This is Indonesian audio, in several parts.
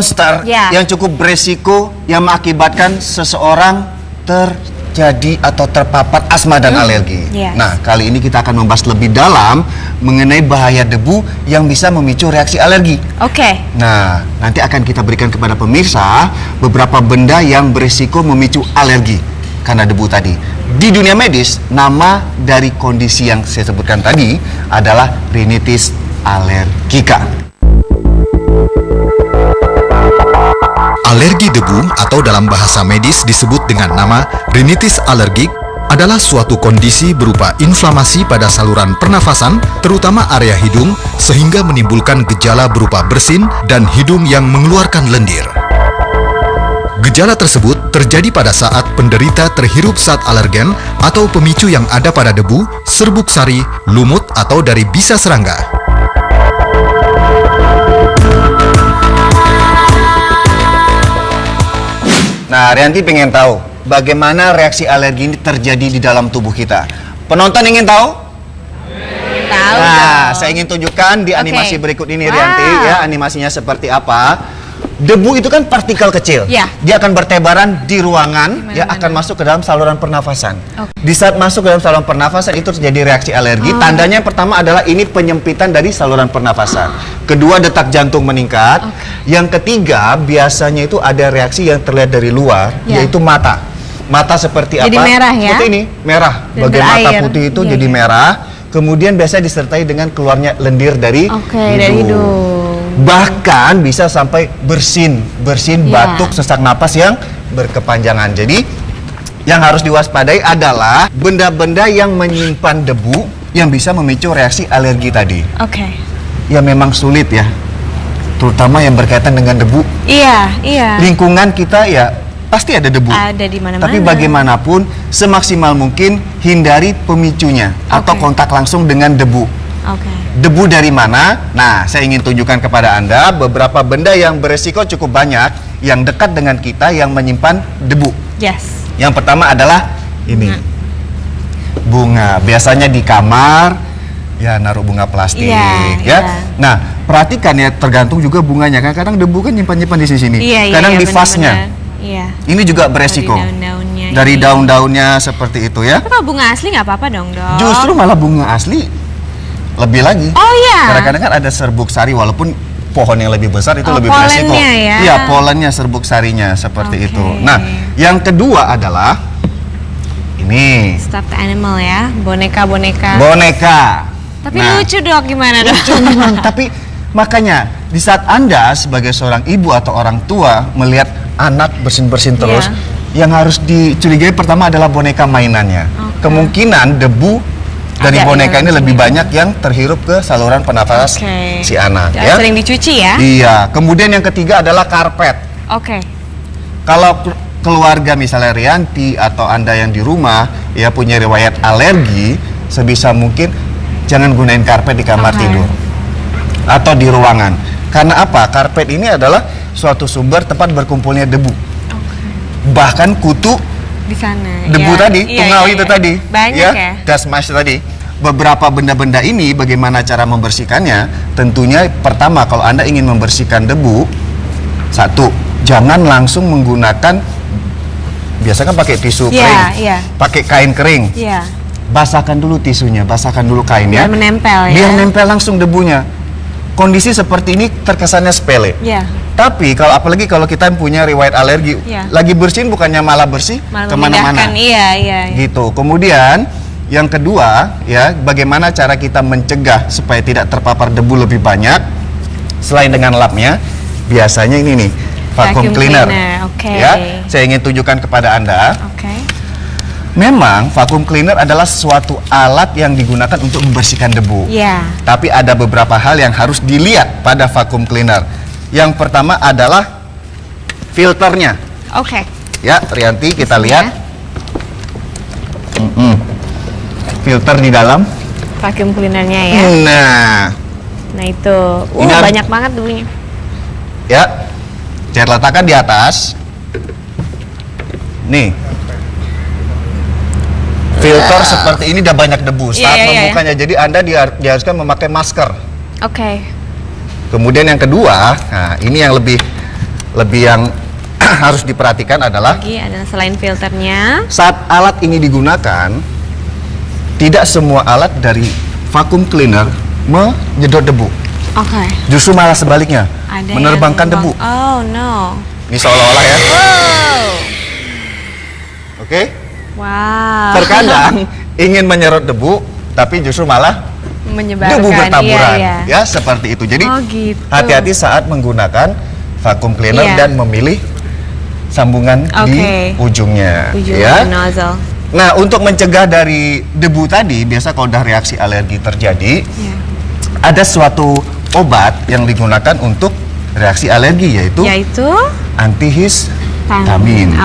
monster yang cukup beresiko yang mengakibatkan seseorang terjadi atau terpapar asma dan alergi. Nah, kali ini kita akan membahas lebih dalam mengenai bahaya debu yang bisa memicu reaksi alergi. Nah, nanti akan kita berikan kepada pemirsa beberapa benda yang beresiko memicu alergi karena debu tadi. Di dunia medis, nama dari kondisi yang saya sebutkan tadi adalah rinitis alergika. Alergi debu atau dalam bahasa medis disebut dengan nama rinitis alergik adalah suatu kondisi berupa inflamasi pada saluran pernafasan, terutama area hidung, sehingga menimbulkan gejala berupa bersin dan hidung yang mengeluarkan lendir. Gejala tersebut terjadi pada saat penderita terhirup zat alergen atau pemicu yang ada pada debu, serbuk sari, lumut, atau dari bisa serangga. Nah, Rianti pengen tahu bagaimana reaksi alergi ini terjadi di dalam tubuh kita. Penonton ingin tahu? Tahu. Nah, saya ingin tunjukkan di animasi berikut ini, Rianti, ya, animasinya seperti apa. Debu itu kan partikel kecil. Dia akan bertebaran di ruangan, akan masuk ke dalam saluran pernafasan. Di saat masuk ke dalam saluran pernafasan itu terjadi reaksi alergi. Tandanya yang pertama adalah ini penyempitan dari saluran pernafasan. Kedua, detak jantung meningkat. Yang ketiga, biasanya itu ada reaksi yang terlihat dari luar, yaitu mata. Mata seperti jadi apa? Merah, ya? Seperti ini, merah. Bagian mata putih itu jadi merah. Kemudian biasanya disertai dengan keluarnya lendir dari hidung. Bahkan bisa sampai bersin, batuk, sesak napas yang berkepanjangan. Jadi yang harus diwaspadai adalah benda-benda yang menyimpan debu yang bisa memicu reaksi alergi tadi. Ya memang sulit ya, terutama yang berkaitan dengan debu. Lingkungan kita ya pasti ada debu. Ada di mana-mana. Tapi bagaimanapun semaksimal mungkin hindari pemicunya atau kontak langsung dengan debu. Debu dari mana? Nah, saya ingin tunjukkan kepada Anda beberapa benda yang beresiko cukup banyak yang dekat dengan kita yang menyimpan debu. Yang pertama adalah ini. Bunga. Biasanya di kamar ya naruh bunga plastik Nah, perhatikan ya, tergantung juga bunganya. Kadang-kadang debu kan nyimpan-nyimpan di sini. Kadang di vasnya. Ini juga beresiko. Dari daun-daunnya seperti itu ya. Tapi kalau bunga asli nggak apa-apa dong, Dok? Justru malah bunga asli lebih lagi. Kadang-kadang kan ada serbuk sari, walaupun pohon yang lebih besar itu lebih beresiko. Iya, polennya, serbuk sarinya seperti itu. Nah, yang kedua adalah ini. Stuffed animal ya, boneka-boneka. Tapi lucu, Dok, gimana, Dok? Lucu memang, tapi makanya di saat Anda sebagai seorang ibu atau orang tua melihat anak bersin-bersin terus, yang harus dicurigai pertama adalah boneka mainannya. Kemungkinan debu dari boneka ini lebih banyak yang terhirup ke saluran pernafasan si anak. Ya, sering dicuci ya. Iya. Kemudian yang ketiga adalah karpet. Kalau keluarga misalnya Rianti atau Anda yang di rumah ya punya riwayat alergi, sebisa mungkin jangan gunain karpet di kamar tidur atau di ruangan. Karena apa? Karpet ini adalah suatu sumber tempat berkumpulnya debu. Bahkan kutu di sana. Debu tadi, tungau itu tadi. Banyak ya. Dust mite tadi. Beberapa benda-benda ini bagaimana cara membersihkannya? Tentunya pertama kalau Anda ingin membersihkan debu, satu, jangan langsung menggunakan, biasa kan pakai tisu kering, pakai kain kering. Basahkan dulu tisunya, basahkan dulu kainnya. Biar menempel ya. Biar nempel langsung debunya. Kondisi seperti ini terkesannya sepele. Tapi kalau apalagi kalau kita punya riwayat alergi, lagi bersin bukannya malah bersih kemana-mana. Gitu. Kemudian yang kedua ya, bagaimana cara kita mencegah supaya tidak terpapar debu lebih banyak? Selain dengan lapnya, biasanya ini nih vacuum cleaner. Ya, saya ingin tunjukkan kepada Anda. Memang vacuum cleaner adalah suatu alat yang digunakan untuk membersihkan debu. Tapi ada beberapa hal yang harus dilihat pada vacuum cleaner. Yang pertama adalah filternya. Ya, Rianti, kita lihat. Filter di dalam vacuum cleanernya ya. Nah itu, banyak banget debunya. Ya, saya letakkan di atas. Nih, filter seperti ini udah banyak debu saat membukanya. Jadi Anda diharuskan memakai masker. Oke. Kemudian yang kedua, nah ini yang lebih lebih yang harus diperhatikan adalah selain filternya, saat alat ini digunakan, tidak semua alat dari vacuum cleaner menyedot debu. Oke. Justru malah sebaliknya, menerbangkan debu. Oh no. Ini seolah-olah ya. Wow. Oke. Wow. Terkadang ingin menyerot debu, tapi justru malah menyebarkan debu bertaburan. Iya. Ya, seperti itu. Jadi gitu. hati-hati saat menggunakan vacuum cleaner dan memilih sambungan di ujungnya. Ya. Nozzle. Nah, untuk mencegah dari debu tadi, biasa kalau udah reaksi alergi terjadi, ada suatu obat yang digunakan untuk reaksi alergi, yaitu antihistamin.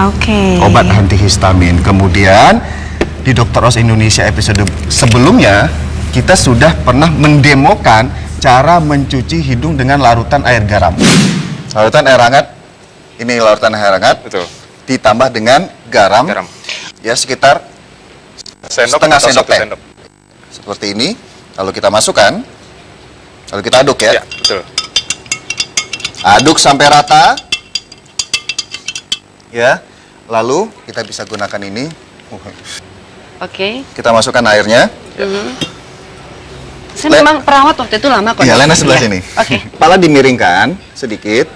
Obat antihistamin. Kemudian di Dr. Oz Indonesia episode sebelumnya, kita sudah pernah mendemokan cara mencuci hidung dengan larutan air garam. Larutan air hangat, ini larutan air hangat, ditambah dengan garam. Ya, sekitar setengah sendok teh. Seperti ini. Lalu kita masukkan, lalu kita aduk ya. Betul. Aduk sampai rata. Ya. Lalu kita bisa gunakan ini. Kita masukkan airnya. Saya memang perawat waktu itu lama kok. Iya, Lena sebelah sini. Kepala dimiringkan sedikit.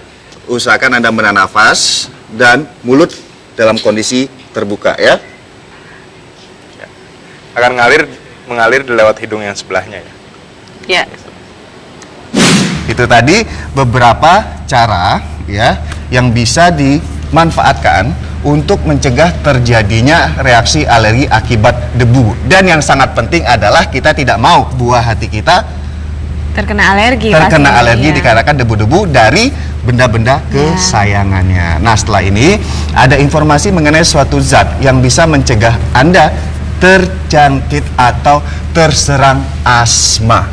Usahakan Anda menahan nafas dan mulut dalam kondisi terbuka ya. Akan mengalir lewat hidung yang sebelahnya ya. Itu tadi beberapa cara ya yang bisa dimanfaatkan untuk mencegah terjadinya reaksi alergi akibat debu. Dan yang sangat penting adalah kita tidak mau buah hati kita terkena alergi dikarenakan debu-debu dari benda-benda kesayangannya. Nah, setelah ini ada informasi mengenai suatu zat yang bisa mencegah Anda terjangkit atau terserang asma.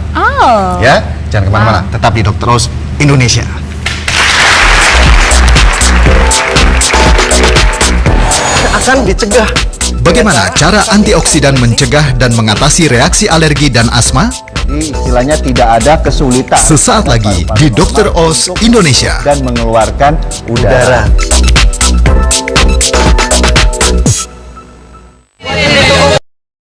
Ya, jangan kemana-mana, tetap di Dr. Oz Indonesia. Akan dicegah. Bagaimana cara antioksidan mencegah dan mengatasi reaksi alergi dan asma? Istilahnya tidak ada kesulitan. Sesaat lagi di Dr. Oz Indonesia. Dan mengeluarkan udara.